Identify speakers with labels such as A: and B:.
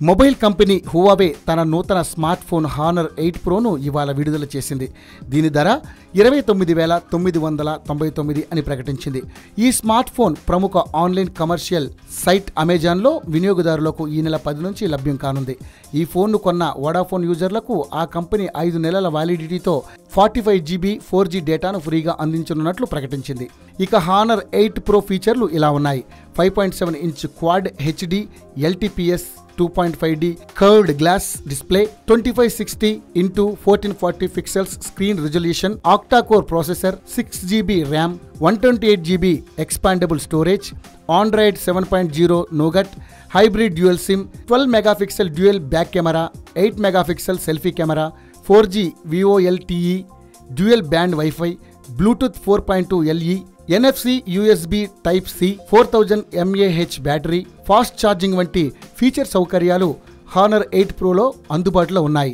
A: Mobile company Huawei తన నూతన smart phone honour 8 ప్రోను ఇవాళ విడుదల చేసింది. దీని ధర 29,999 అని ప్రకటించింది. ఈ స్మార్ట్ ఫోన్ ప్రముఖ ఆన్లైన్ కమర్షియల్ సైట్ అమెజాన్లో వినియోగదారులకు ఈ నెల 10 నుంచి లభ్యం కానుంది. ఈ ఫోన్ను కొన్న వోడాఫోన్ యూజర్లకు ఆ కంపెనీ 5 నెలల వ్యాలిడిటీతో 45 GB 4G డేటాను ఫ్రీగా అందించనున్నట్లు ప్రకటించింది. ఇక హానర్ 8 ప్రో ఫీచర్లు ఇలా ఉన్నాయి. 5.7 inch quad HD LTPS 2.5D curved glass display, 2560x1440 pixels screen resolution, octa core processor, 6 GB RAM, 128 GB expandable storage, Android 7.0 Nougat, hybrid dual SIM, 12 megapixel dual back camera, 8 megapixel selfie camera, 4G VoLTE, dual band wifi, Bluetooth 4.2 LE, NFC USB Type C, 4000 mAh battery, fast charging వంటి feature సౌకర్యాలు honour 8 ప్రోలో అందుబాటులో ఉన్నాయి.